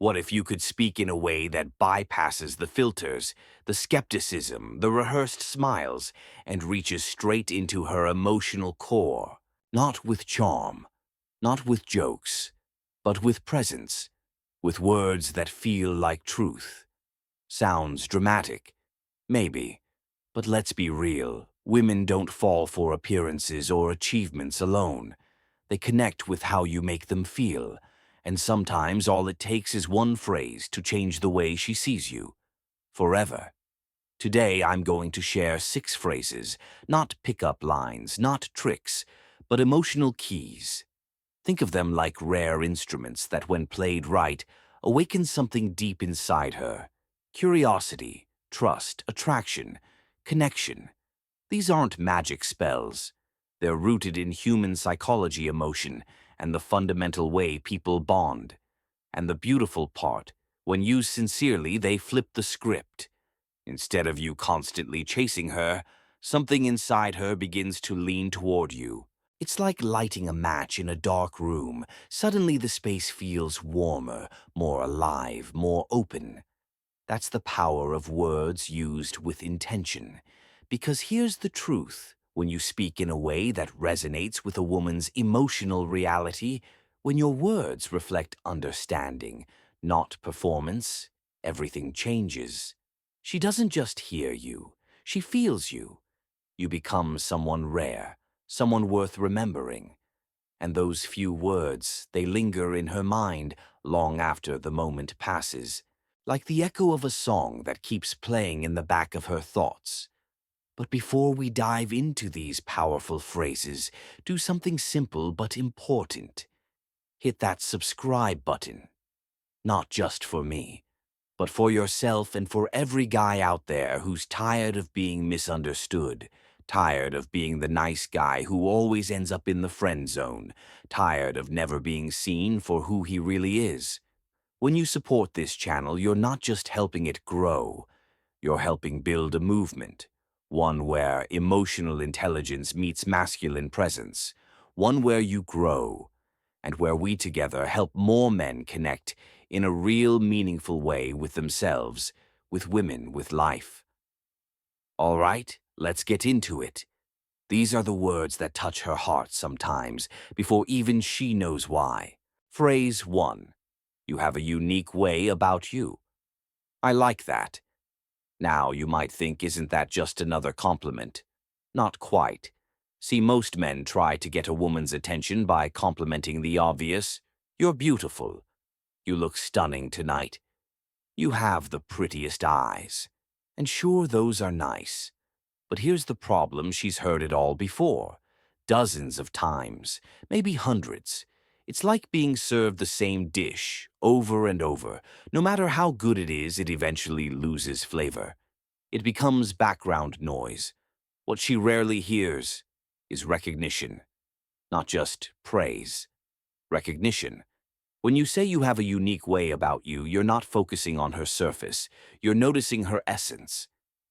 What if you could speak in a way that bypasses the filters, the skepticism, the rehearsed smiles, and reaches straight into her emotional core? Not with charm, not with jokes, but with presence, with words that feel like truth. Sounds dramatic, maybe, but let's be real. Women don't fall for appearances or achievements alone. They connect with how you make them feel, and sometimes all it takes is one phrase to change the way she sees you, forever. Today I'm going to share 6 phrases, not pickup lines, not tricks, but emotional keys. Think of them like rare instruments that, when played right, awaken something deep inside her. Curiosity, trust, attraction, connection. These aren't magic spells. They're rooted in human psychology, emotion, and the fundamental way people bond. And the beautiful part, when used sincerely, they flip the script. Instead of you constantly chasing her, something inside her begins to lean toward you. It's like lighting a match in a dark room. Suddenly the space feels warmer, more alive, more open. That's the power of words used with intention. Because here's the truth. When you speak in a way that resonates with a woman's emotional reality, when your words reflect understanding, not performance, everything changes. She doesn't just hear you, she feels you. You become someone rare, someone worth remembering. And those few words, they linger in her mind long after the moment passes, like the echo of a song that keeps playing in the back of her thoughts. But before we dive into these powerful phrases, do something simple but important. Hit that subscribe button. Not just for me, but for yourself and for every guy out there who's tired of being misunderstood, tired of being the nice guy who always ends up in the friend zone, tired of never being seen for who he really is. When you support this channel, you're not just helping it grow, you're helping build a movement, one where emotional intelligence meets masculine presence, one where you grow, and where we together help more men connect in a real, meaningful way with themselves, with women, with life. All right, let's get into it. These are the words that touch her heart sometimes, before even she knows why. Phrase 1. You have a unique way about you. I like that. Now, you might think, isn't that just another compliment? Not quite. See, most men try to get a woman's attention by complimenting the obvious. You're beautiful. You look stunning tonight. You have the prettiest eyes. And sure, those are nice. But here's the problem: she's heard it all before. Dozens of times, maybe hundreds. It's like being served the same dish over and over. No matter how good it is, it eventually loses flavor. It becomes background noise. What she rarely hears is recognition, not just praise. Recognition. When you say you have a unique way about you, you're not focusing on her surface. You're noticing her essence,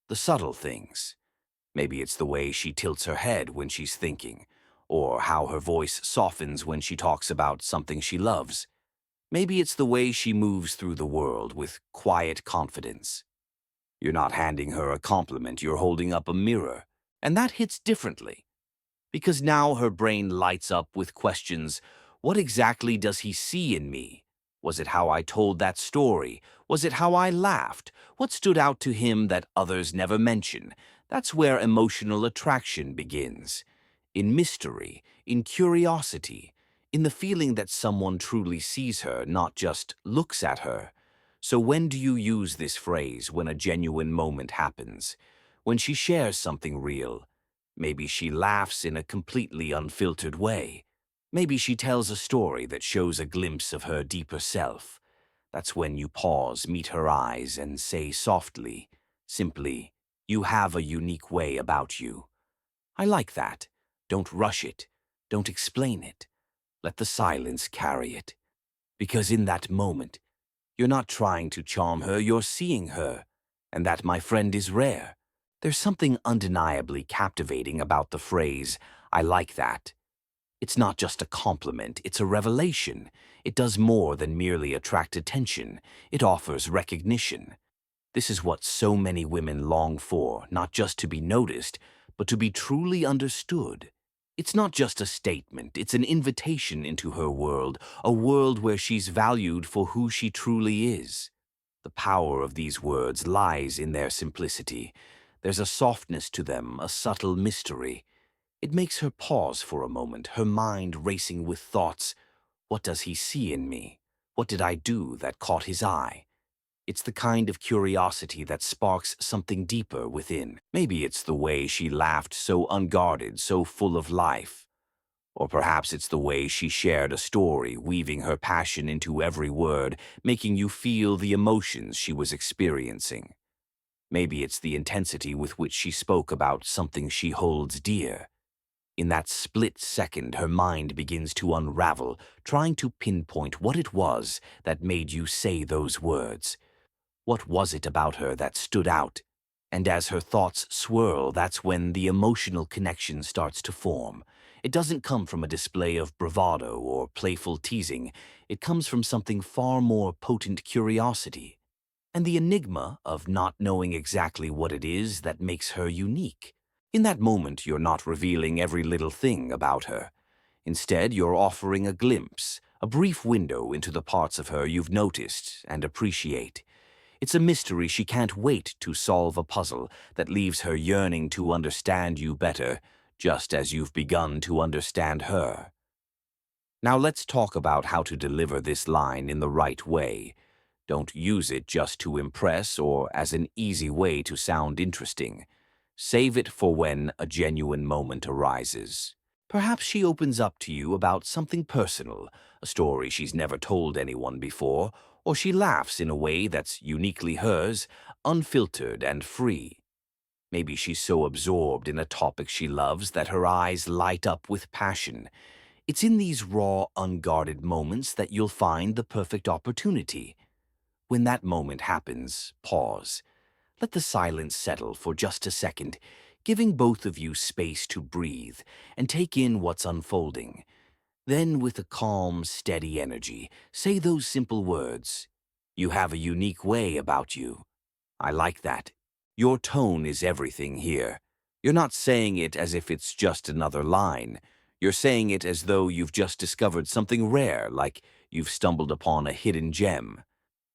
the subtle things. Maybe it's the way she tilts her head when she's thinking, or how her voice softens when she talks about something she loves. Maybe it's the way she moves through the world with quiet confidence. You're not handing her a compliment, you're holding up a mirror. And that hits differently, because now her brain lights up with questions. What exactly does he see in me? Was it how I told that story? Was it how I laughed? What stood out to him that others never mention? That's where emotional attraction begins. In mystery, in curiosity, in the feeling that someone truly sees her, not just looks at her. So when do you use this phrase? When a genuine moment happens, when she shares something real. Maybe she laughs in a completely unfiltered way. Maybe she tells a story that shows a glimpse of her deeper self. That's when you pause, meet her eyes, and say softly, simply, you have a unique way about you. I like that. Don't rush it. Don't explain it. Let the silence carry it. Because in that moment, you're not trying to charm her, you're seeing her. And that, my friend, is rare. There's something undeniably captivating about the phrase, I like that. It's not just a compliment, it's a revelation. It does more than merely attract attention. It offers recognition. This is what so many women long for, not just to be noticed, but to be truly understood. It's not just a statement, it's an invitation into her world, a world where she's valued for who she truly is. The power of these words lies in their simplicity. There's a softness to them, a subtle mystery. It makes her pause for a moment, her mind racing with thoughts. What does he see in me? What did I do that caught his eye? It's the kind of curiosity that sparks something deeper within. Maybe it's the way she laughed so unguarded, so full of life. Or perhaps it's the way she shared a story, weaving her passion into every word, making you feel the emotions she was experiencing. Maybe it's the intensity with which she spoke about something she holds dear. In that split second, her mind begins to unravel, trying to pinpoint what it was that made you say those words. What was it about her that stood out? And as her thoughts swirl, that's when the emotional connection starts to form. It doesn't come from a display of bravado or playful teasing. It comes from something far more potent: curiosity. And the enigma of not knowing exactly what it is that makes her unique. In that moment, you're not revealing every little thing about her. Instead, you're offering a glimpse, a brief window into the parts of her you've noticed and appreciate. It's a mystery she can't wait to solve, a puzzle that leaves her yearning to understand you better, just as you've begun to understand her. Now let's talk about how to deliver this line in the right way. Don't use it just to impress or as an easy way to sound interesting. Save it for when a genuine moment arises. Perhaps she opens up to you about something personal, a story she's never told anyone before, or she laughs in a way that's uniquely hers, unfiltered and free. Maybe she's so absorbed in a topic she loves that her eyes light up with passion. It's in these raw, unguarded moments that you'll find the perfect opportunity. When that moment happens, pause. Let the silence settle for just a second, giving both of you space to breathe and take in what's unfolding. Then, with a calm, steady energy, say those simple words. You have a unique way about you. I like that. Your tone is everything here. You're not saying it as if it's just another line. You're saying it as though you've just discovered something rare, like you've stumbled upon a hidden gem.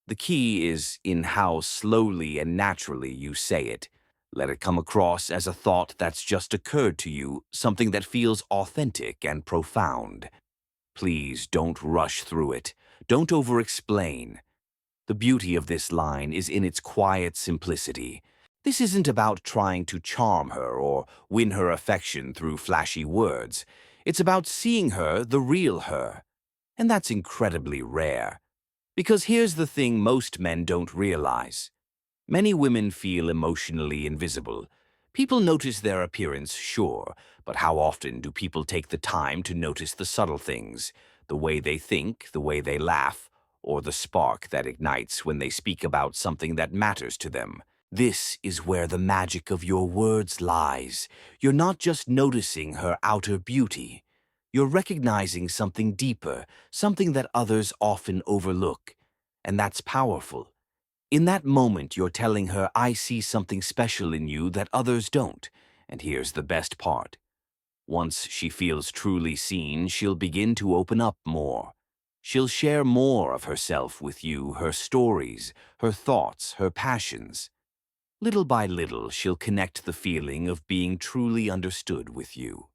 The key is in how slowly and naturally you say it. Let it come across as a thought that's just occurred to you, something that feels authentic and profound. Please don't rush through it. Don't over-explain. The beauty of this line is in its quiet simplicity. This isn't about trying to charm her or win her affection through flashy words. It's about seeing her, the real her. And that's incredibly rare. Because here's the thing most men don't realize. Many women feel emotionally invisible. People notice their appearance, sure, but how often do people take the time to notice the subtle things, the way they think, the way they laugh, or the spark that ignites when they speak about something that matters to them? This is where the magic of your words lies. You're not just noticing her outer beauty. You're recognizing something deeper, something that others often overlook. And that's powerful. In that moment, you're telling her, I see something special in you that others don't. And here's the best part. Once she feels truly seen, she'll begin to open up more. She'll share more of herself with you, her stories, her thoughts, her passions. Little by little, she'll connect the feeling of being truly understood with you.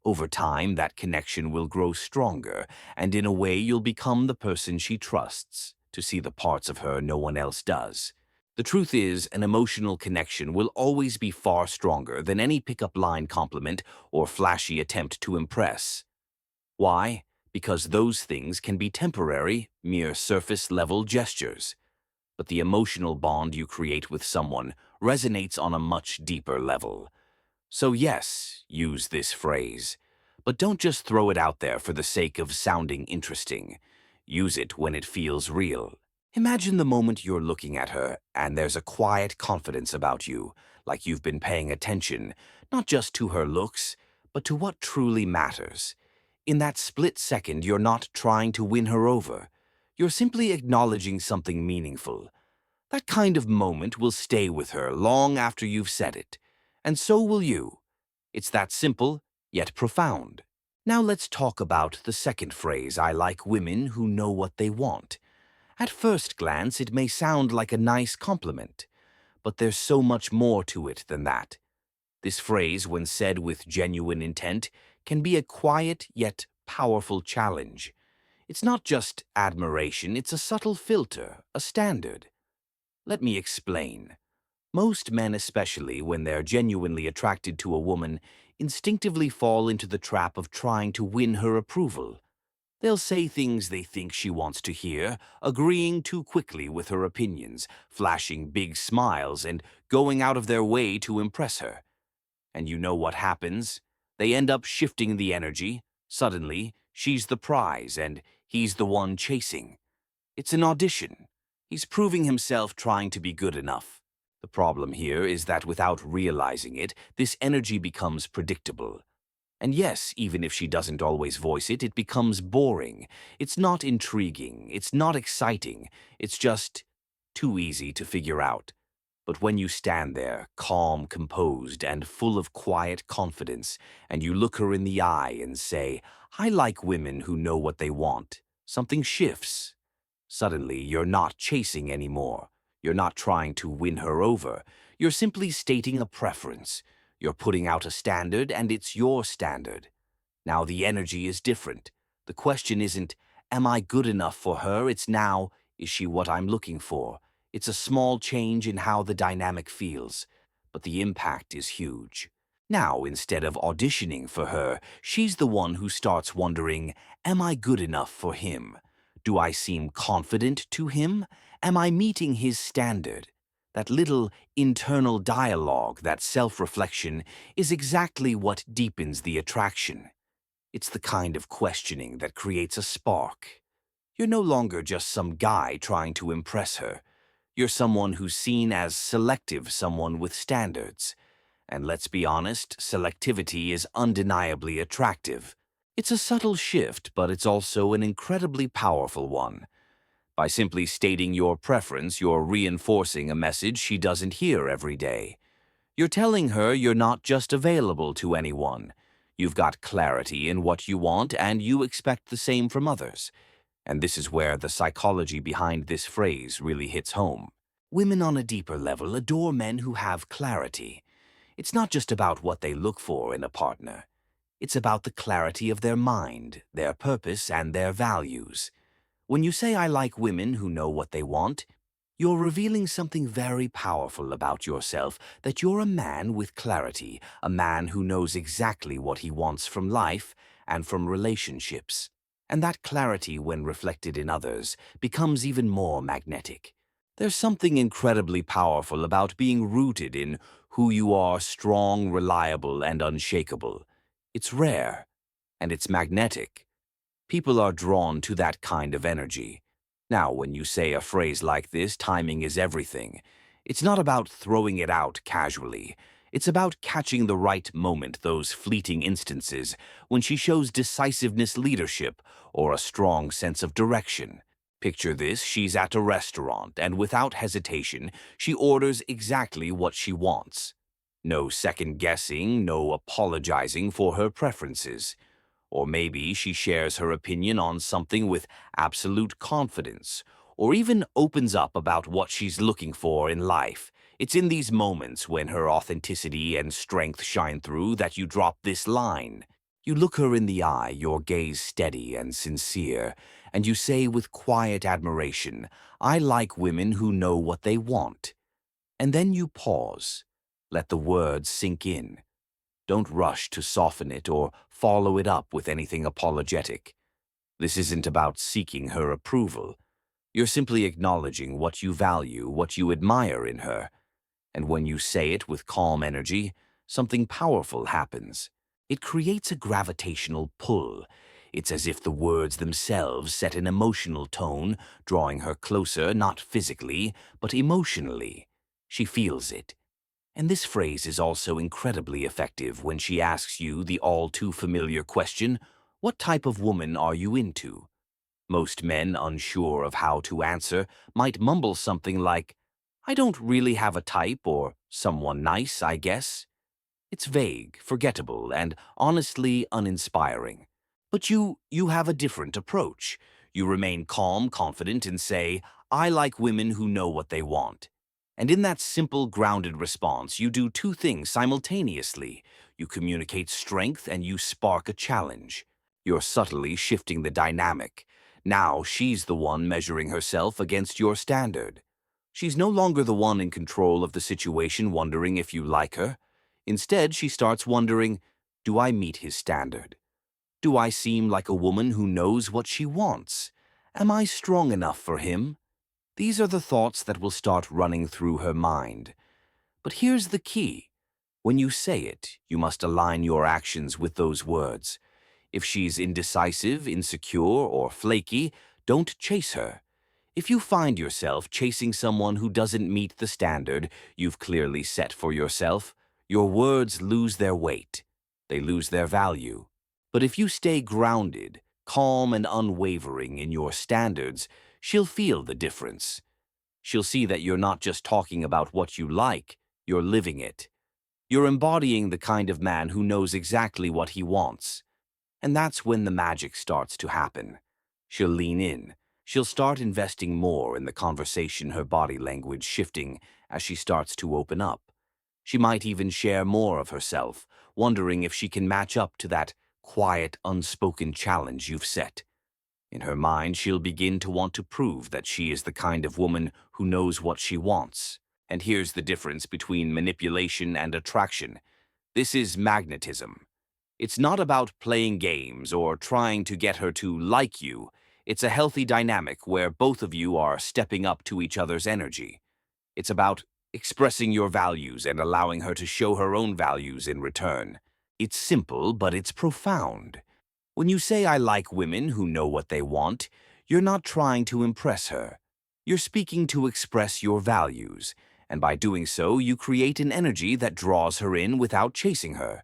Over time, that connection will grow stronger, and in a way, you'll become the person she trusts to see the parts of her no one else does. The truth is, an emotional connection will always be far stronger than any pickup line compliment or flashy attempt to impress. Why? Because those things can be temporary, mere surface-level gestures. But the emotional bond you create with someone resonates on a much deeper level. So yes, use this phrase. But don't just throw it out there for the sake of sounding interesting. Use it when it feels real. Imagine the moment you're looking at her and there's a quiet confidence about you, like you've been paying attention, not just to her looks, but to what truly matters. In that split second, you're not trying to win her over. You're simply acknowledging something meaningful. That kind of moment will stay with her long after you've said it. And so will you. It's that simple, yet profound. Now let's talk about the second phrase, I like women who know what they want. At first glance, it may sound like a nice compliment, but there's so much more to it than that. This phrase, when said with genuine intent, can be a quiet yet powerful challenge. It's not just admiration, it's a subtle filter, a standard. Let me explain. Most men, especially when they're genuinely attracted to a woman, instinctively fall into the trap of trying to win her approval. They'll say things they think she wants to hear, agreeing too quickly with her opinions, flashing big smiles, and going out of their way to impress her. And you know what happens? They end up shifting the energy. Suddenly, she's the prize, and he's the one chasing. It's an audition. He's proving himself trying to be good enough. The problem here is that without realizing it, this energy becomes predictable. And yes, even if she doesn't always voice it, it becomes boring. It's not intriguing. It's not exciting. It's just too easy to figure out. But when you stand there, calm, composed, and full of quiet confidence, and you look her in the eye and say, I like women who know what they want, something shifts. Suddenly, you're not chasing anymore. You're not trying to win her over. You're simply stating a preference. You're putting out a standard, and it's your standard. Now the energy is different. The question isn't, am I good enough for her? It's now, is she what I'm looking for? It's a small change in how the dynamic feels, but the impact is huge. Now, instead of auditioning for her, she's the one who starts wondering, am I good enough for him? Do I seem confident to him? Am I meeting his standard? That little internal dialogue, that self-reflection, is exactly what deepens the attraction. It's the kind of questioning that creates a spark. You're no longer just some guy trying to impress her. You're someone who's seen as selective, someone with standards. And let's be honest, selectivity is undeniably attractive. It's a subtle shift, but it's also an incredibly powerful one. By simply stating your preference, you're reinforcing a message she doesn't hear every day. You're telling her you're not just available to anyone. You've got clarity in what you want, and you expect the same from others. And this is where the psychology behind this phrase really hits home. Women on a deeper level adore men who have clarity. It's not just about what they look for in a partner. It's about the clarity of their mind, their purpose, and their values. When you say I like women who know what they want, you're revealing something very powerful about yourself, that you're a man with clarity, a man who knows exactly what he wants from life and from relationships. And that clarity, when reflected in others, becomes even more magnetic. There's something incredibly powerful about being rooted in who you are, strong, reliable, and unshakable. It's rare, and it's magnetic. People are drawn to that kind of energy. Now, when you say a phrase like this, timing is everything. It's not about throwing it out casually. It's about catching the right moment, those fleeting instances when she shows decisiveness, leadership, or a strong sense of direction. Picture this, she's at a restaurant, and without hesitation, she orders exactly what she wants. No second-guessing, no apologizing for her preferences. Or maybe she shares her opinion on something with absolute confidence, or even opens up about what she's looking for in life. It's in these moments when her authenticity and strength shine through that you drop this line. You look her in the eye, your gaze steady and sincere, and you say with quiet admiration, I like women who know what they want. And then you pause. Let the words sink in. Don't rush to soften it or follow it up with anything apologetic. This isn't about seeking her approval. You're simply acknowledging what you value, what you admire in her. And when you say it with calm energy, something powerful happens. It creates a gravitational pull. It's as if the words themselves set an emotional tone, drawing her closer, not physically, but emotionally. She feels it. And this phrase is also incredibly effective when she asks you the all-too-familiar question, What type of woman are you into? Most men, unsure of how to answer, might mumble something like, I don't really have a type, or someone nice, I guess. It's vague, forgettable, and honestly uninspiring. But you have a different approach. You remain calm, confident, and say, I like women who know what they want. And in that simple, grounded response, you do two things simultaneously. You communicate strength and you spark a challenge. You're subtly shifting the dynamic. Now she's the one measuring herself against your standard. She's no longer the one in control of the situation wondering if you like her. Instead, she starts wondering, do I meet his standard? Do I seem like a woman who knows what she wants? Am I strong enough for him? These are the thoughts that will start running through her mind. But here's the key. When you say it, you must align your actions with those words. If she's indecisive, insecure, or flaky, don't chase her. If you find yourself chasing someone who doesn't meet the standard you've clearly set for yourself, your words lose their weight. They lose their value. But if you stay grounded, calm, and unwavering in your standards, she'll feel the difference. She'll see that you're not just talking about what you like, you're living it. You're embodying the kind of man who knows exactly what he wants. And that's when the magic starts to happen. She'll lean in. She'll start investing more in the conversation, her body language shifting as she starts to open up. She might even share more of herself, wondering if she can match up to that quiet, unspoken challenge you've set. In her mind, she'll begin to want to prove that she is the kind of woman who knows what she wants. And here's the difference between manipulation and attraction. This is magnetism. It's not about playing games or trying to get her to like you. It's a healthy dynamic where both of you are stepping up to each other's energy. It's about expressing your values and allowing her to show her own values in return. It's simple, but it's profound. When you say I like women who know what they want, you're not trying to impress her. You're speaking to express your values, and by doing so, you create an energy that draws her in without chasing her.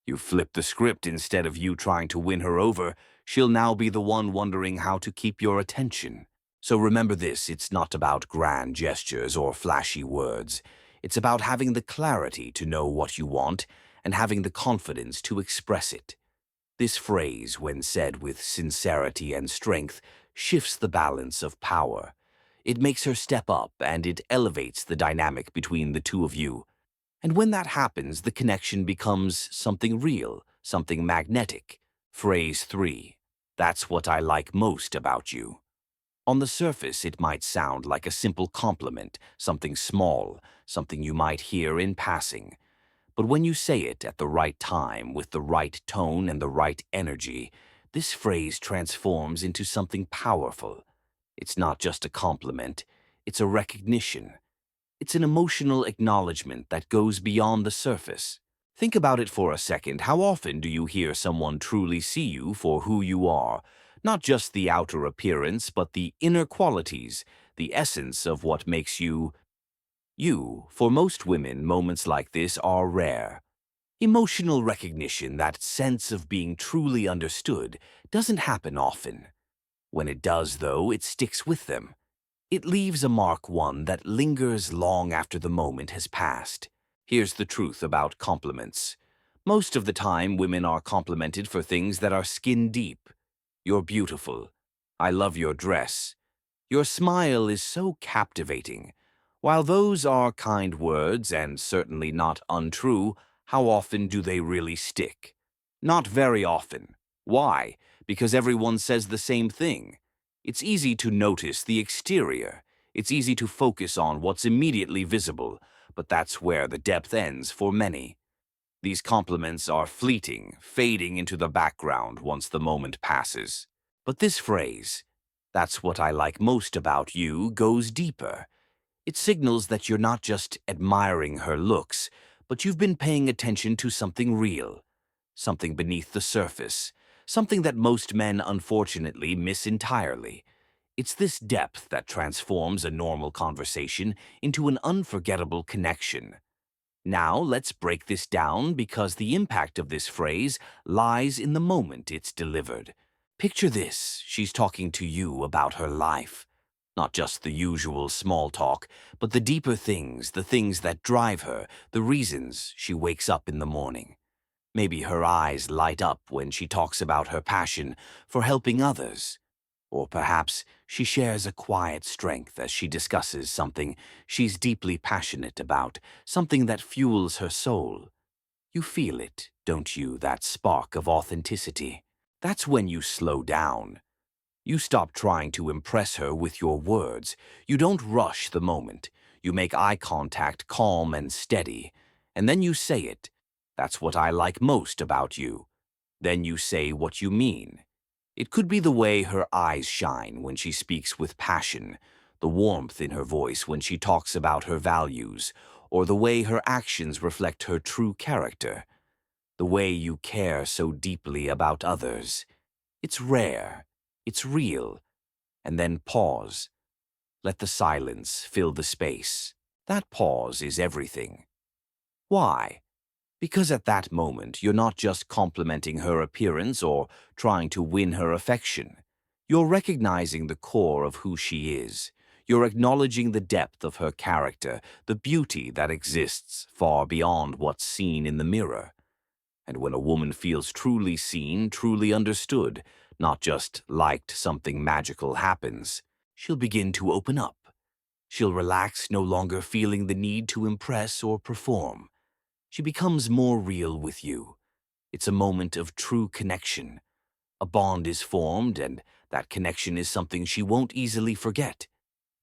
You flip the script. Instead of you trying to win her over, she'll now be the one wondering how to keep your attention. So remember this, it's not about grand gestures or flashy words. It's about having the clarity to know what you want and having the confidence to express it. This phrase, when said with sincerity and strength, shifts the balance of power. It makes her step up and it elevates the dynamic between the two of you. And when that happens, the connection becomes something real, something magnetic. Phrase 3. That's what I like most about you. On the surface, it might sound like a simple compliment, something small, something you might hear in passing. But when you say it at the right time, with the right tone and the right energy, this phrase transforms into something powerful. It's not just a compliment, it's a recognition. It's an emotional acknowledgement that goes beyond the surface. Think about it for a second. How often do you hear someone truly see you for who you are? Not just the outer appearance, but the inner qualities, the essence of what makes you, you. For most women, moments like this are rare. Emotional recognition, that sense of being truly understood, doesn't happen often. When it does, though, it sticks with them. It leaves a mark, one that lingers long after the moment has passed. Here's the truth about compliments. Most of the time, women are complimented for things that are skin deep. You're beautiful. I love your dress. Your smile is so captivating. While those are kind words and certainly not untrue, how often do they really stick? Not very often. Why? Because everyone says the same thing. It's easy to notice the exterior. It's easy to focus on what's immediately visible, but that's where the depth ends for many. These compliments are fleeting, fading into the background once the moment passes. But this phrase, that's what I like most about you, goes deeper. It signals that you're not just admiring her looks, but you've been paying attention to something real, something beneath the surface, something that most men unfortunately miss entirely. It's this depth that transforms a normal conversation into an unforgettable connection. Now let's break this down because the impact of this phrase lies in the moment it's delivered. Picture this, she's talking to you about her life. Not just the usual small talk, but the deeper things, the things that drive her, the reasons she wakes up in the morning. Maybe her eyes light up when she talks about her passion for helping others. Or perhaps she shares a quiet strength as she discusses something she's deeply passionate about, something that fuels her soul. You feel it, don't you, that spark of authenticity? That's when you slow down. You stop trying to impress her with your words. You don't rush the moment. You make eye contact calm and steady. And then you say it. That's what I like most about you. Then you say what you mean. It could be the way her eyes shine when she speaks with passion, the warmth in her voice when she talks about her values, or the way her actions reflect her true character, the way you care so deeply about others. It's rare, it's real, and then pause. Let the silence fill the space. That pause is everything. Why? Because at that moment, you're not just complimenting her appearance or trying to win her affection. You're recognizing the core of who she is. You're acknowledging the depth of her character, the beauty that exists far beyond what's seen in the mirror. And when a woman feels truly seen, truly understood, not just liked, something magical happens, she'll begin to open up. She'll relax, no longer feeling the need to impress or perform. She becomes more real with you. It's a moment of true connection. A bond is formed, and that connection is something she won't easily forget.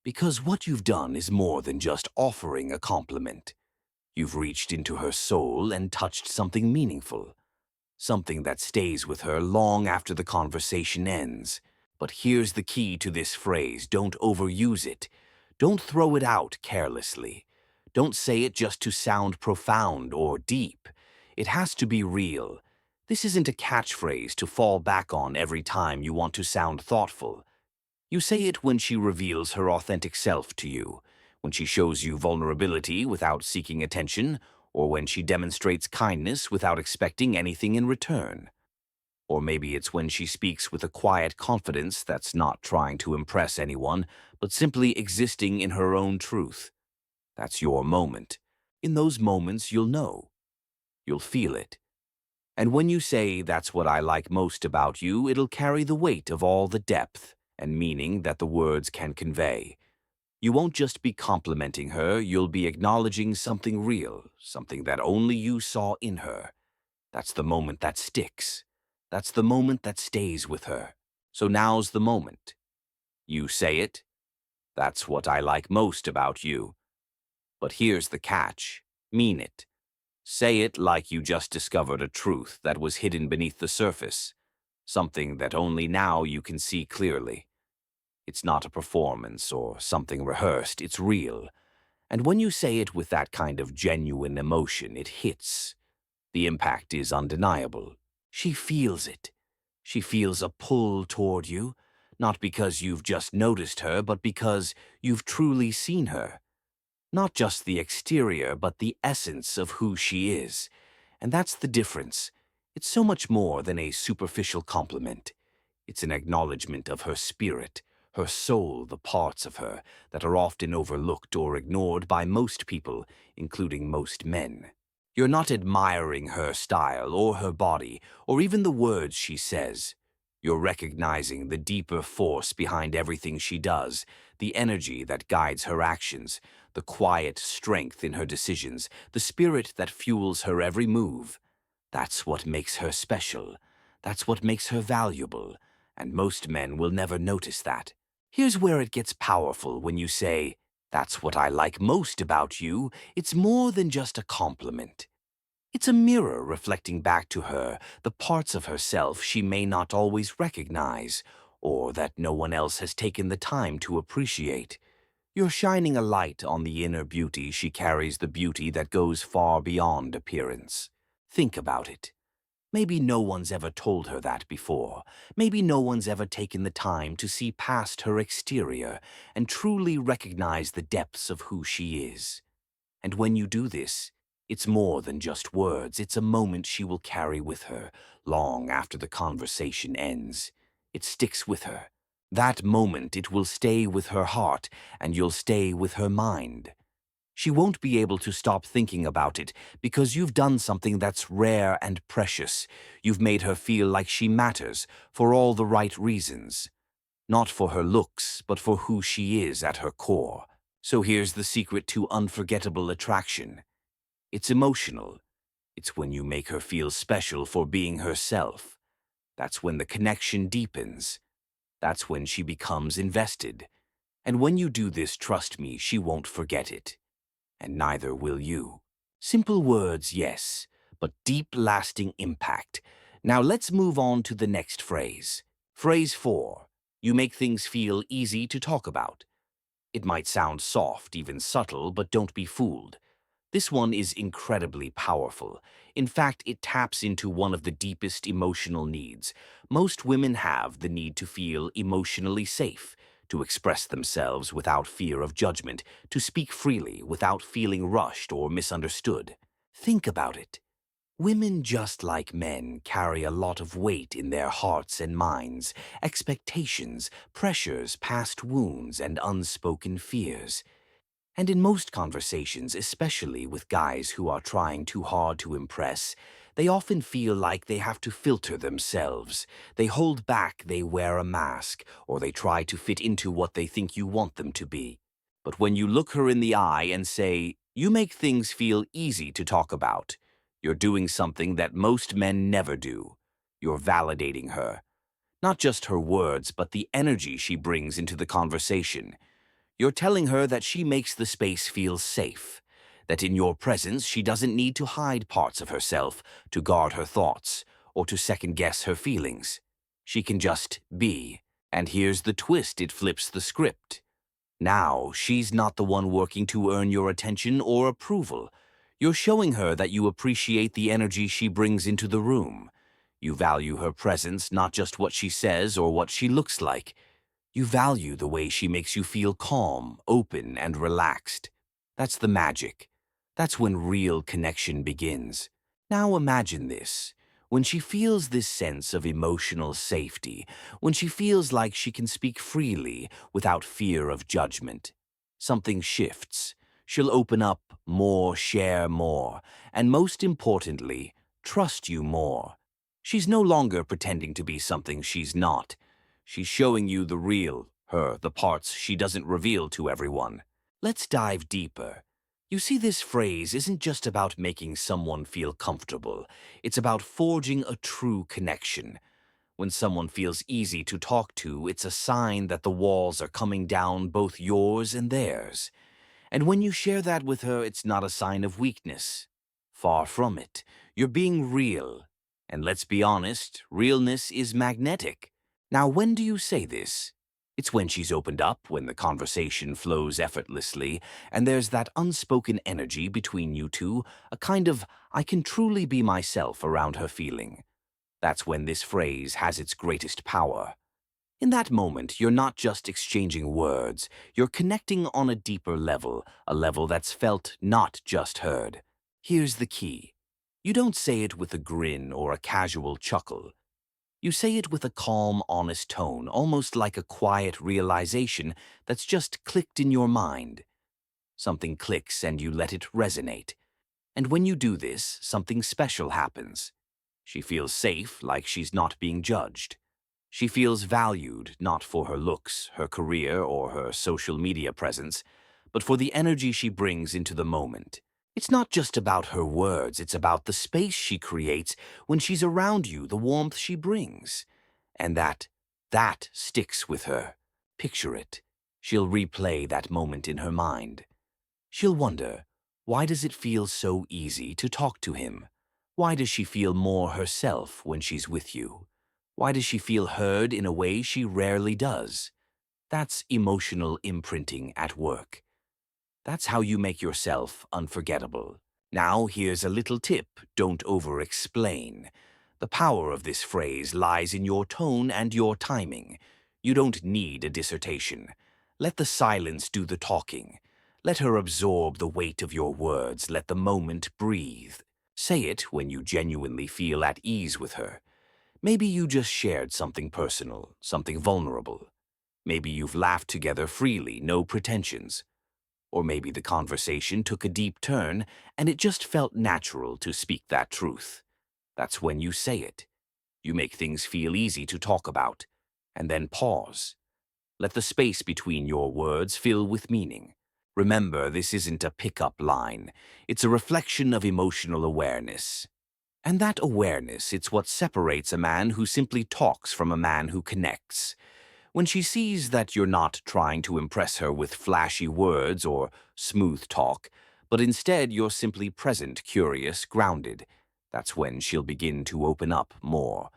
Because what you've done is more than just offering a compliment. You've reached into her soul and touched something meaningful. Something that stays with her long after the conversation ends. But here's the key to this phrase: don't overuse it. Don't throw it out carelessly. Don't say it just to sound profound or deep. It has to be real. This isn't a catchphrase to fall back on every time you want to sound thoughtful. You say it when she reveals her authentic self to you, when she shows you vulnerability without seeking attention, or when she demonstrates kindness without expecting anything in return. Or maybe it's when she speaks with a quiet confidence that's not trying to impress anyone, but simply existing in her own truth. That's your moment. In those moments, you'll know. You'll feel it. And when you say, "That's what I like most about you," it'll carry the weight of all the depth and meaning that the words can convey. You won't just be complimenting her, you'll be acknowledging something real, something that only you saw in her. That's the moment that sticks. That's the moment that stays with her. So now's the moment. You say it. "That's what I like most about you." But here's the catch. Mean it. Say it like you just discovered a truth that was hidden beneath the surface, something that only now you can see clearly. It's not a performance or something rehearsed, it's real. And when you say it with that kind of genuine emotion, it hits. The impact is undeniable. She feels it. She feels a pull toward you, not because you've just noticed her, but because you've truly seen her. Not just the exterior, but the essence of who she is. And that's the difference. It's so much more than a superficial compliment. It's an acknowledgement of her spirit, her soul, the parts of her that are often overlooked or ignored by most people, including most men. You're not admiring her style or her body or even the words she says. You're recognizing the deeper force behind everything she does, the energy that guides her actions, the quiet strength in her decisions, the spirit that fuels her every move. That's what makes her special. That's what makes her valuable. And most men will never notice that. Here's where it gets powerful when you say, "That's what I like most about you." It's more than just a compliment. It's a mirror reflecting back to her the parts of herself she may not always recognize, or that no one else has taken the time to appreciate. You're shining a light on the inner beauty she carries, the beauty that goes far beyond appearance. Think about it. Maybe no one's ever told her that before. Maybe no one's ever taken the time to see past her exterior and truly recognize the depths of who she is. And when you do this, It's more than just words. It's a moment she will carry with her long after the conversation ends. It sticks with her. That moment, it will stay with her heart, and you'll stay with her mind. She won't be able to stop thinking about it because you've done something that's rare and precious. You've made her feel like she matters for all the right reasons. Not for her looks, but for who she is at her core. So here's the secret to unforgettable attraction. It's emotional. It's when you make her feel special for being herself. That's when the connection deepens. That's when she becomes invested. And when you do this, trust me, she won't forget it. And neither will you. Simple words, yes, but deep, lasting impact. Now let's move on to the next phrase. Phrase 4. You make things feel easy to talk about. It might sound soft, even subtle, but don't be fooled. This one is incredibly powerful. In fact, it taps into one of the deepest emotional needs. Most women have the need to feel emotionally safe, to express themselves without fear of judgment, to speak freely without feeling rushed or misunderstood. Think about it. Women, just like men, carry a lot of weight in their hearts and minds, expectations, pressures, past wounds, and unspoken fears. And in most conversations, especially with guys who are trying too hard to impress, they often feel like they have to filter themselves. They hold back, they wear a mask, or they try to fit into what they think you want them to be. But when you look her in the eye and say, "You make things feel easy to talk about," you're doing something that most men never do. You're validating her. Not just her words, but the energy she brings into the conversation. You're telling her that she makes the space feel safe, that in your presence she doesn't need to hide parts of herself, to guard her thoughts, or to second-guess her feelings. She can just be. And here's the twist, it flips the script. Now, she's not the one working to earn your attention or approval. You're showing her that you appreciate the energy she brings into the room. You value her presence, not just what she says or what she looks like. You value the way she makes you feel calm, open, and relaxed. That's the magic. That's when real connection begins. Now imagine this. When she feels this sense of emotional safety, when she feels like she can speak freely without fear of judgment, something shifts. She'll open up more, share more, and most importantly, trust you more. She's no longer pretending to be something she's not. She's showing you the real her, the parts she doesn't reveal to everyone. Let's dive deeper. You see, this phrase isn't just about making someone feel comfortable. It's about forging a true connection. When someone feels easy to talk to, it's a sign that the walls are coming down, both yours and theirs. And when you share that with her, it's not a sign of weakness. Far from it. You're being real. And let's be honest, realness is magnetic. Now, when do you say this? It's when she's opened up, when the conversation flows effortlessly, and there's that unspoken energy between you two, a kind of "I can truly be myself" around her feeling. That's when this phrase has its greatest power. In that moment, you're not just exchanging words, you're connecting on a deeper level, a level that's felt, not just heard. Here's the key. You don't say it with a grin or a casual chuckle. You say it with a calm, honest tone, almost like a quiet realization that's just clicked in your mind. Something clicks and you let it resonate. And when you do this, something special happens. She feels safe, like she's not being judged. She feels valued, not for her looks, her career, or her social media presence, but for the energy she brings into the moment. It's not just about her words, it's about the space she creates when she's around you, the warmth she brings. And that sticks with her. Picture it. She'll replay that moment in her mind. She'll wonder, why does it feel so easy to talk to him? Why does she feel more herself when she's with you? Why does she feel heard in a way she rarely does? That's emotional imprinting at work. That's how you make yourself unforgettable. Now, here's a little tip: don't over-explain. The power of this phrase lies in your tone and your timing. You don't need a dissertation. Let the silence do the talking. Let her absorb the weight of your words. Let the moment breathe. Say it when you genuinely feel at ease with her. Maybe you just shared something personal, something vulnerable. Maybe you've laughed together freely, no pretensions. Or maybe the conversation took a deep turn and it just felt natural to speak that truth. That's when you say it. You make things feel easy to talk about. And then pause. Let the space between your words fill with meaning. Remember, this isn't a pickup line. It's a reflection of emotional awareness. And that awareness, it's what separates a man who simply talks from a man who connects. When she sees that you're not trying to impress her with flashy words or smooth talk, but instead you're simply present, curious, grounded, that's when she'll begin to open up more.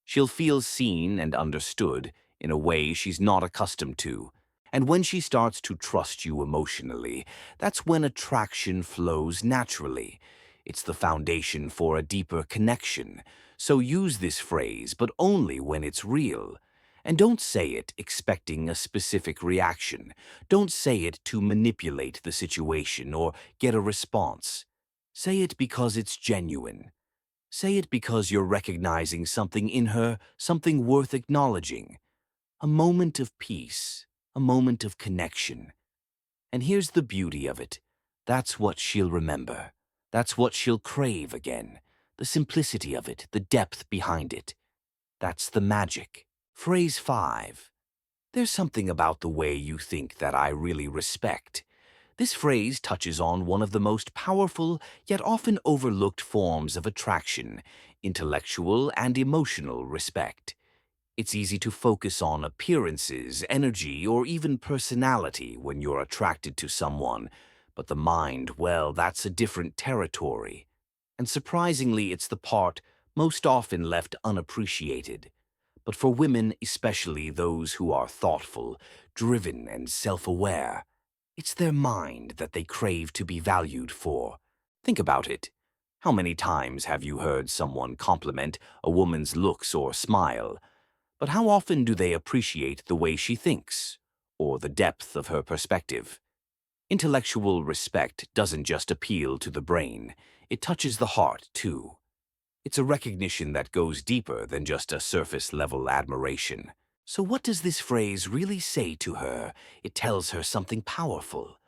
She'll feel seen and understood in a way she's not accustomed to. And when she starts to trust you emotionally, that's when attraction flows naturally. It's the foundation for a deeper connection. So use this phrase, but only when it's real. And don't say it expecting a specific reaction. Don't say it to manipulate the situation or get a response. Say it because it's genuine. Say it because you're recognizing something in her, something worth acknowledging. A moment of peace, a moment of connection. And here's the beauty of it. That's what she'll remember. That's what she'll crave again. The simplicity of it, the depth behind it. That's the magic. Phrase 5. There's something about the way you think that I really respect. This phrase touches on one of the most powerful yet often overlooked forms of attraction, intellectual and emotional respect. It's easy to focus on appearances, energy, or even personality when you're attracted to someone, but the mind, well, that's a different territory. And surprisingly, it's the part most often left unappreciated. But for women, especially those who are thoughtful, driven, and self-aware, it's their mind that they crave to be valued for. Think about it. How many times have you heard someone compliment a woman's looks or smile? But how often do they appreciate the way she thinks, or the depth of her perspective? Intellectual respect doesn't just appeal to the brain, it touches the heart, too. It's a recognition that goes deeper than just a surface-level admiration. So what does this phrase really say to her? It tells her something powerful.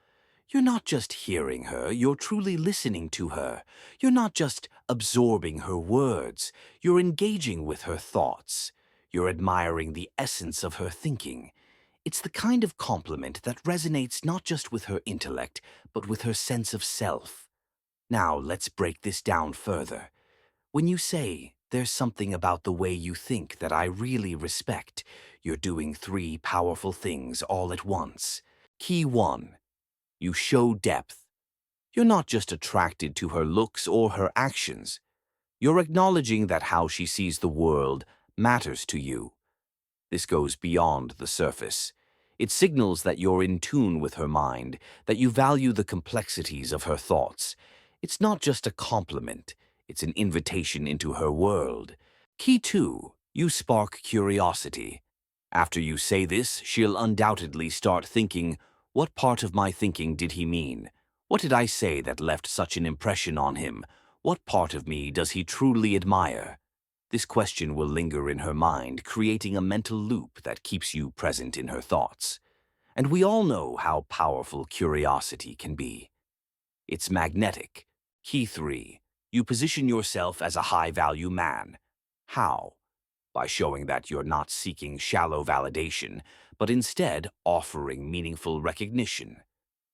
You're not just hearing her, you're truly listening to her. You're not just absorbing her words, you're engaging with her thoughts. You're admiring the essence of her thinking. It's the kind of compliment that resonates not just with her intellect, but with her sense of self. Now, let's break this down further. When you say, there's something about the way you think that I really respect, you're doing 3 powerful things all at once. Key 1. You show depth. You're not just attracted to her looks or her actions. You're acknowledging that how she sees the world matters to you. This goes beyond the surface. It signals that you're in tune with her mind, that you value the complexities of her thoughts. It's not just a compliment, it's an invitation into her world. Key 2. You spark curiosity. After you say this, she'll undoubtedly start thinking, what part of my thinking did he mean? What did I say that left such an impression on him? What part of me does he truly admire? This question will linger in her mind, creating a mental loop that keeps you present in her thoughts. And we all know how powerful curiosity can be. It's magnetic. Key 3. You position yourself as a high-value man. How? By showing that you're not seeking shallow validation, but instead offering meaningful recognition.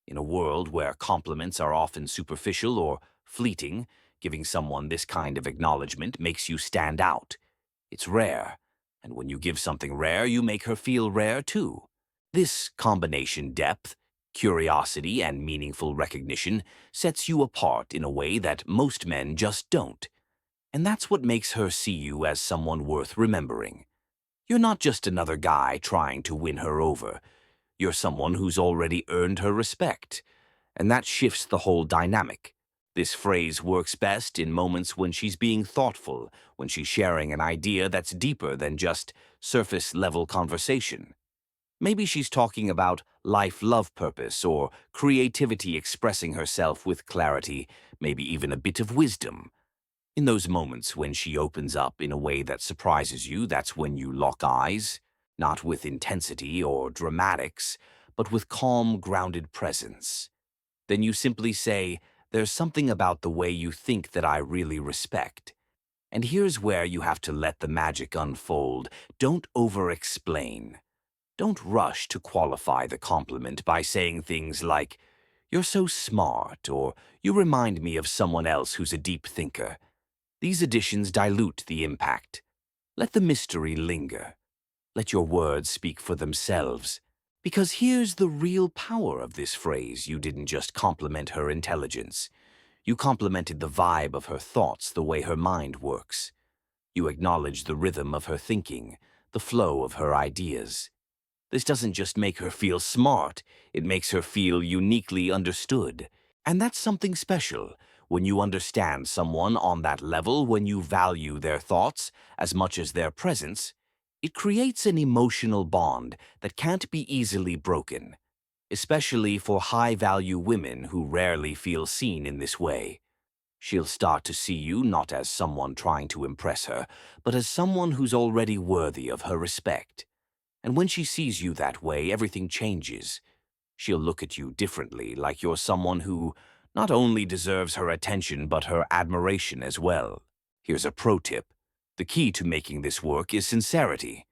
In a world where compliments are often superficial or fleeting, giving someone this kind of acknowledgement makes you stand out. It's rare, and when you give something rare, you make her feel rare too. This combination depth, curiosity, and meaningful recognition sets you apart in a way that most men just don't. And that's what makes her see you as someone worth remembering. You're not just another guy trying to win her over. You're someone who's already earned her respect. And that shifts the whole dynamic. This phrase works best in moments when she's being thoughtful, when she's sharing an idea that's deeper than just surface-level conversation. Maybe she's talking about life love purpose or creativity expressing herself with clarity, maybe even a bit of wisdom. In those moments when she opens up in a way that surprises you, that's when you lock eyes, not with intensity or dramatics, but with calm, grounded presence. Then you simply say, "There's something about the way you think that I really respect." And here's where you have to let the magic unfold. Don't over-explain. Don't rush to qualify the compliment by saying things like, "You're so smart," or "You remind me of someone else who's a deep thinker." These additions dilute the impact. Let the mystery linger. Let your words speak for themselves. Because here's the real power of this phrase: you didn't just compliment her intelligence. You complimented the vibe of her thoughts, the way her mind works. You acknowledged the rhythm of her thinking, the flow of her ideas. This doesn't just make her feel smart, it makes her feel uniquely understood. And that's something special. When you understand someone on that level, when you value their thoughts as much as their presence, it creates an emotional bond that can't be easily broken, especially for high-value women who rarely feel seen in this way. She'll start to see you not as someone trying to impress her, but as someone who's already worthy of her respect. And when she sees you that way, everything changes. She'll look at you differently, like you're someone who not only deserves her attention but her admiration as well. Here's a pro tip. The key to making this work is sincerity.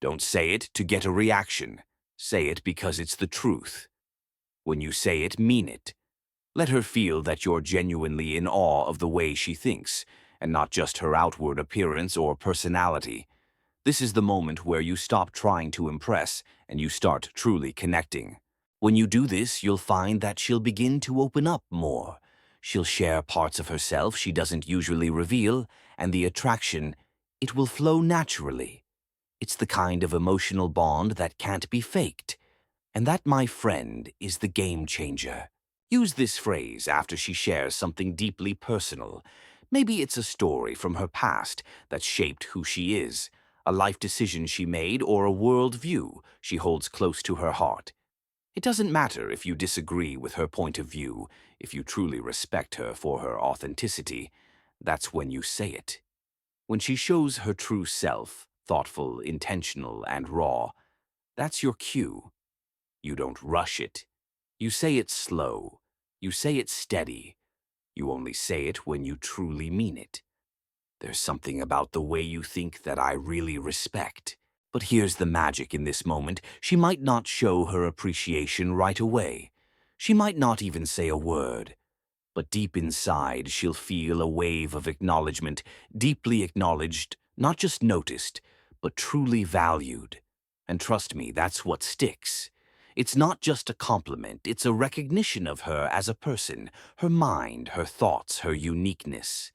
Don't say it to get a reaction. Say it because it's the truth. When you say it, mean it. Let her feel that you're genuinely in awe of the way she thinks, and not just her outward appearance or personality. This is the moment where you stop trying to impress and you start truly connecting. When you do this, you'll find that she'll begin to open up more. She'll share parts of herself she doesn't usually reveal, and the attraction, it will flow naturally. It's the kind of emotional bond that can't be faked. And that, my friend, is the game changer. Use this phrase after she shares something deeply personal. Maybe it's a story from her past that shaped who she is, a life decision she made, or a worldview she holds close to her heart. It doesn't matter if you disagree with her point of view, if you truly respect her for her authenticity. That's when you say it. When she shows her true self, thoughtful, intentional, and raw, that's your cue. You don't rush it. You say it slow. You say it steady. You only say it when you truly mean it. There's something about the way you think that I really respect. But here's the magic in this moment. She might not show her appreciation right away. She might not even say a word. But deep inside, she'll feel a wave of acknowledgement, deeply acknowledged, not just noticed, but truly valued. And trust me, that's what sticks. It's not just a compliment, it's a recognition of her as a person, her mind, her thoughts, her uniqueness.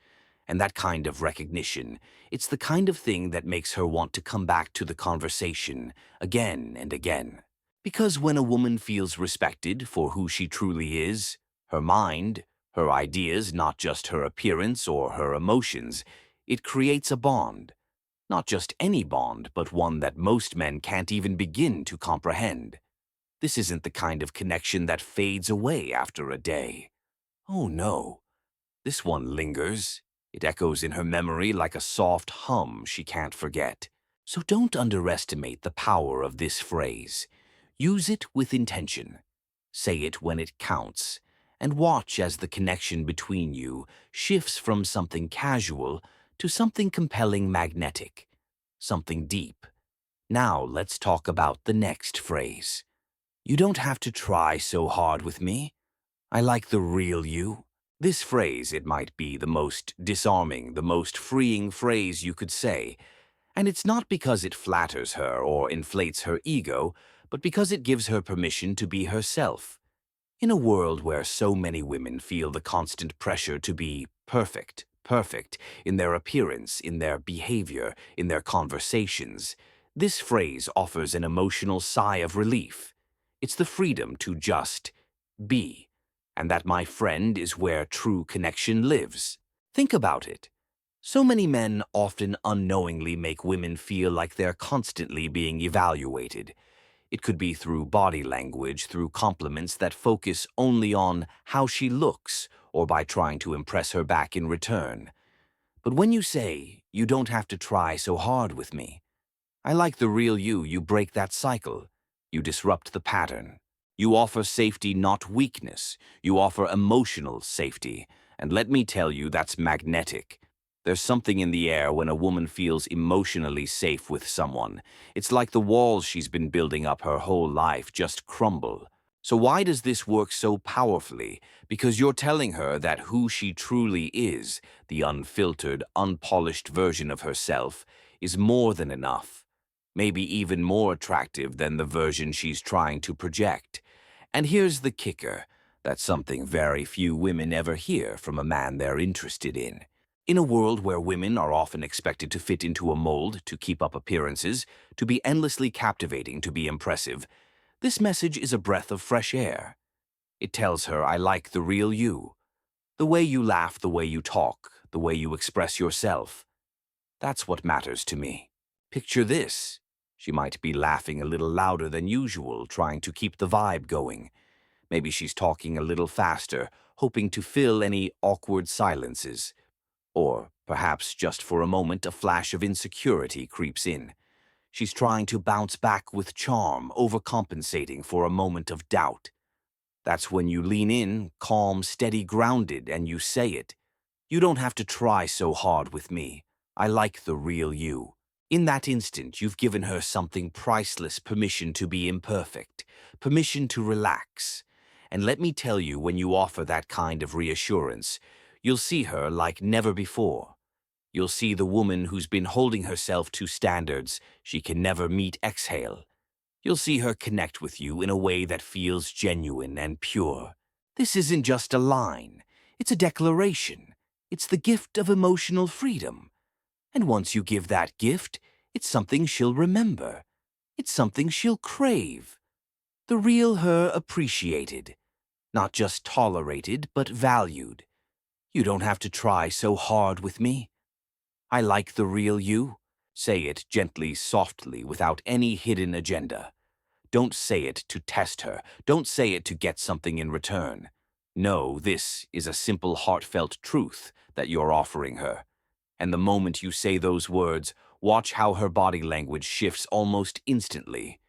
And that kind of recognition, it's the kind of thing that makes her want to come back to the conversation again and again. Because when a woman feels respected for who she truly is, her mind, her ideas, not just her appearance or her emotions, it creates a bond. Not just any bond, but one that most men can't even begin to comprehend. This isn't the kind of connection that fades away after a day. Oh no, this one lingers. It echoes in her memory like a soft hum she can't forget. So don't underestimate the power of this phrase. Use it with intention. Say it when it counts, and watch as the connection between you shifts from something casual to something compelling, magnetic, something deep. Now let's talk about the next phrase. You don't have to try so hard with me. I like the real you. This phrase, it might be the most disarming, the most freeing phrase you could say. And it's not because it flatters her or inflates her ego, but because it gives her permission to be herself. In a world where so many women feel the constant pressure to be perfect, perfect in their appearance, in their behavior, in their conversations, this phrase offers an emotional sigh of relief. It's the freedom to just be. And that, my friend, is where true connection lives. Think about it. So many men often unknowingly make women feel like they're constantly being evaluated. It could be through body language, through compliments that focus only on how she looks, or by trying to impress her back in return. But when you say, "You don't have to try so hard with me," I like the real you. You break that cycle. You disrupt the pattern. You offer safety, not weakness. You offer emotional safety. And let me tell you, that's magnetic. There's something in the air when a woman feels emotionally safe with someone. It's like the walls she's been building up her whole life just crumble. So why does this work so powerfully? Because you're telling her that who she truly is, the unfiltered, unpolished version of herself, is more than enough, maybe even more attractive than the version she's trying to project. And here's the kicker. That's something very few women ever hear from a man they're interested in. In a world where women are often expected to fit into a mold, to keep up appearances, to be endlessly captivating, to be impressive, this message is a breath of fresh air. It tells her, I like the real you. The way you laugh, the way you talk, the way you express yourself. That's what matters to me. Picture this. She might be laughing a little louder than usual, trying to keep the vibe going. Maybe she's talking a little faster, hoping to fill any awkward silences. Or perhaps just for a moment a flash of insecurity creeps in. She's trying to bounce back with charm, overcompensating for a moment of doubt. That's when you lean in, calm, steady, grounded, and you say it. You don't have to try so hard with me. I like the real you. In that instant, you've given her something priceless: permission to be imperfect, permission to relax. And let me tell you, when you offer that kind of reassurance, you'll see her like never before. You'll see the woman who's been holding herself to standards she can never meet exhale. You'll see her connect with you in a way that feels genuine and pure. This isn't just a line. It's a declaration. It's the gift of emotional freedom. And once you give that gift, it's something she'll remember. It's something she'll crave. The real her appreciated. Not just tolerated, but valued. You don't have to try so hard with me. I like the real you. Say it gently, softly, without any hidden agenda. Don't say it to test her. Don't say it to get something in return. No, this is a simple, heartfelt truth that you're offering her. And the moment you say those words, watch how her body language shifts almost instantly.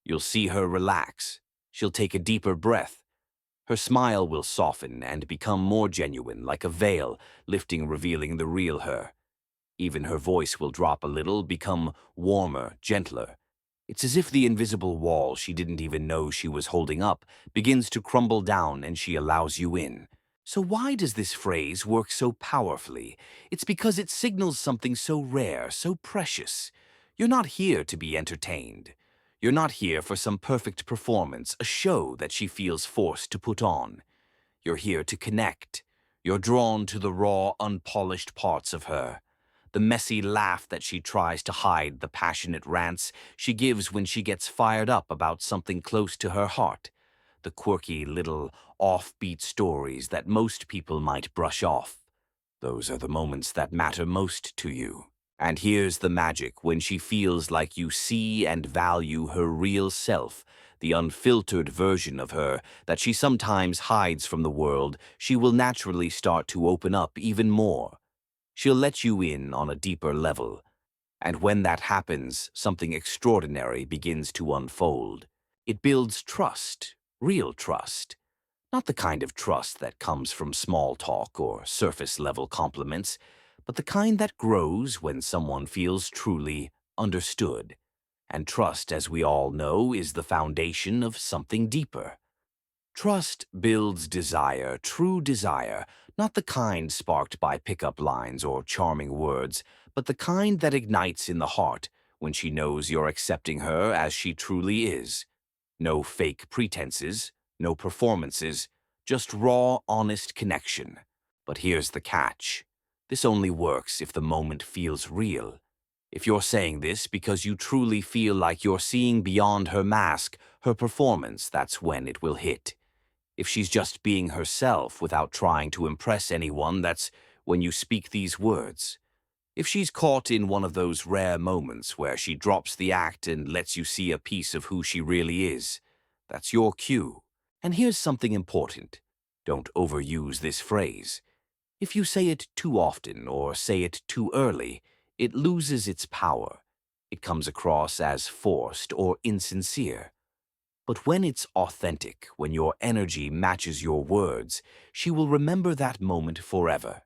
You'll see her relax. She'll take a deeper breath. Her smile will soften and become more genuine, like a veil lifting, revealing the real her. Even her voice will drop a little, become warmer, gentler. It's as if the invisible wall she didn't even know she was holding up begins to crumble down and she allows you in. So why does this phrase work so powerfully? It's because it signals something so rare, so precious. You're not here to be entertained. You're not here for some perfect performance, a show that she feels forced to put on. You're here to connect. You're drawn to the raw, unpolished parts of her. The messy laugh that she tries to hide, the passionate rants she gives when she gets fired up about something close to her heart, the quirky little offbeat stories that most people might brush off. Those are the moments that matter most to you. And here's the magic: when she feels like you see and value her real self, the unfiltered version of her that she sometimes hides from the world, she will naturally start to open up even more. She'll let you in on a deeper level. And when that happens, something extraordinary begins to unfold. It builds trust, real trust. Not the kind of trust that comes from small talk or surface-level compliments, but the kind that grows when someone feels truly understood. And trust, as we all know, is the foundation of something deeper. Trust builds desire, true desire, not the kind sparked by pickup lines or charming words, but the kind that ignites in the heart when she knows you're accepting her as she truly is. No fake pretenses, no performances, just raw, honest connection. But here's the catch. This only works if the moment feels real. If you're saying this because you truly feel like you're seeing beyond her mask, her performance, that's when it will hit. If she's just being herself without trying to impress anyone, that's when you speak these words. If she's caught in one of those rare moments where she drops the act and lets you see a piece of who she really is, that's your cue. And here's something important. Don't overuse this phrase. If you say it too often or say it too early, it loses its power. It comes across as forced or insincere. But when it's authentic, when your energy matches your words, she will remember that moment forever.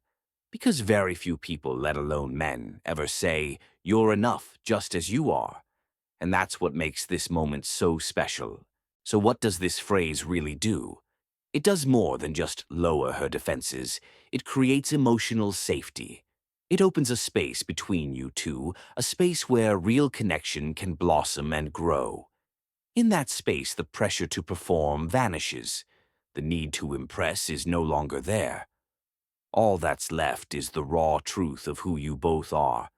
Because very few people, let alone men, ever say, "You're enough just as you are." And that's what makes this moment so special. So what does this phrase really do? It does more than just lower her defenses. It creates emotional safety. It opens a space between you two, a space where real connection can blossom and grow. In that space, the pressure to perform vanishes. The need to impress is no longer there. All that's left is the raw truth of who you both are.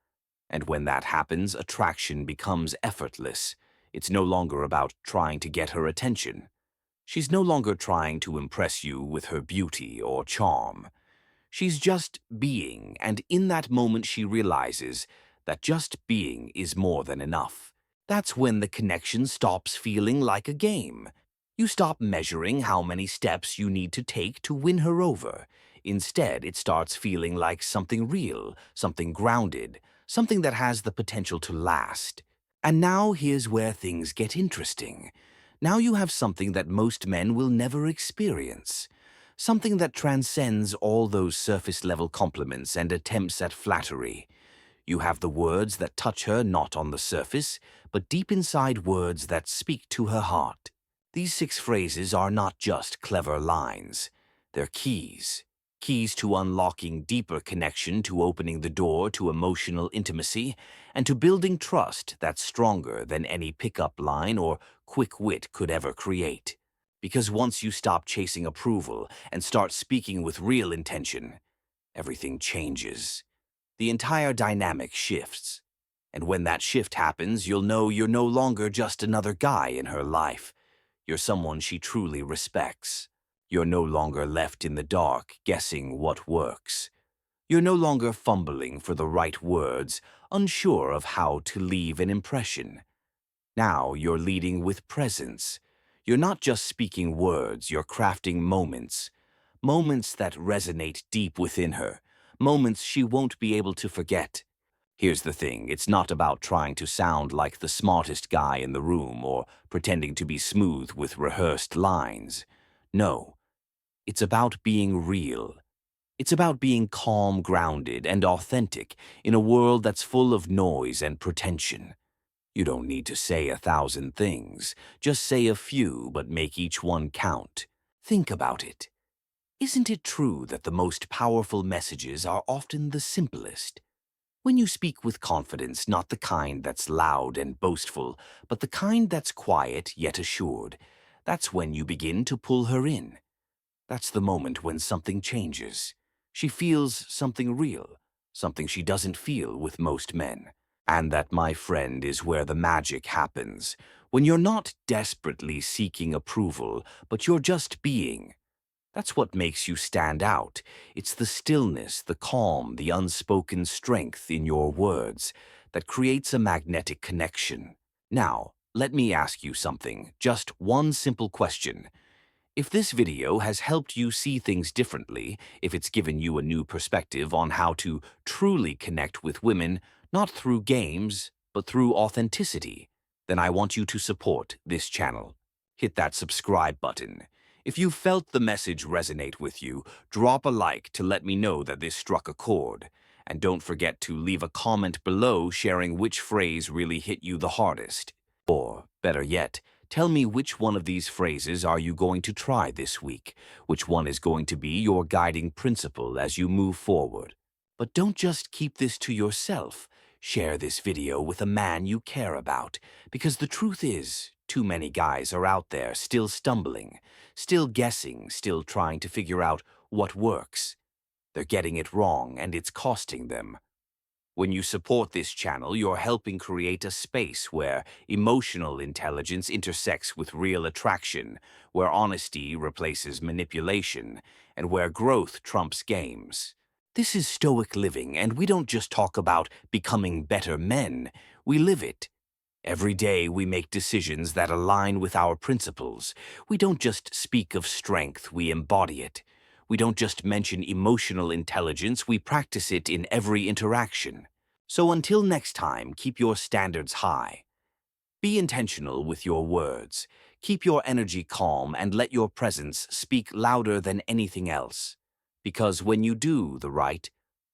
And when that happens, attraction becomes effortless. It's no longer about trying to get her attention. She's no longer trying to impress you with her beauty or charm. She's just being, and in that moment she realizes that just being is more than enough. That's when the connection stops feeling like a game. You stop measuring how many steps you need to take to win her over. Instead, it starts feeling like something real, something grounded, something that has the potential to last. And now here's where things get interesting. Now you have something that most men will never experience. Something that transcends all those surface-level compliments and attempts at flattery. You have the words that touch her not on the surface, but deep inside words that speak to her heart. These 6 phrases are not just clever lines. They're keys. Keys to unlocking deeper connection, to opening the door to emotional intimacy, and to building trust that's stronger than any pickup line or quick wit could ever create. Because once you stop chasing approval and start speaking with real intention, everything changes. The entire dynamic shifts. And when that shift happens, you'll know you're no longer just another guy in her life. You're someone she truly respects. You're no longer left in the dark, guessing what works. You're no longer fumbling for the right words, unsure of how to leave an impression. Now you're leading with presence. You're not just speaking words, you're crafting moments. Moments that resonate deep within her. Moments she won't be able to forget. Here's the thing, it's not about trying to sound like the smartest guy in the room or pretending to be smooth with rehearsed lines. No, it's about being real. It's about being calm, grounded, and authentic in a world that's full of noise and pretension. You don't need to say 1,000 things. Just say a few, but make each one count. Think about it. Isn't it true that the most powerful messages are often the simplest? When you speak with confidence, not the kind that's loud and boastful, but the kind that's quiet yet assured, that's when you begin to pull her in. That's the moment when something changes. She feels something real, something she doesn't feel with most men. And that, my friend, is where the magic happens. When you're not desperately seeking approval, but you're just being. That's what makes you stand out. It's the stillness, the calm, the unspoken strength in your words that creates a magnetic connection. Now, let me ask you something, just one simple question. If this video has helped you see things differently, if it's given you a new perspective on how to truly connect with women, not through games, but through authenticity, then I want you to support this channel. Hit that subscribe button. If you felt the message resonate with you, drop a like to let me know that this struck a chord. And don't forget to leave a comment below sharing which phrase really hit you the hardest. Or, better yet, tell me which one of these phrases are you going to try this week? Which one is going to be your guiding principle as you move forward? But don't just keep this to yourself. Share this video with a man you care about, because the truth is, too many guys are out there still stumbling, still guessing, still trying to figure out what works. They're getting it wrong, and it's costing them. When you support this channel, you're helping create a space where emotional intelligence intersects with real attraction, where honesty replaces manipulation, and where growth trumps games. This is Stoic living, and we don't just talk about becoming better men, we live it. Every day we make decisions that align with our principles. We don't just speak of strength, we embody it. We don't just mention emotional intelligence, we practice it in every interaction. So until next time, keep your standards high. Be intentional with your words. Keep your energy calm and let your presence speak louder than anything else. Because when you do the right,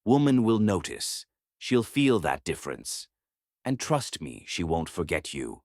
woman will notice. She'll feel that difference. And trust me, she won't forget you.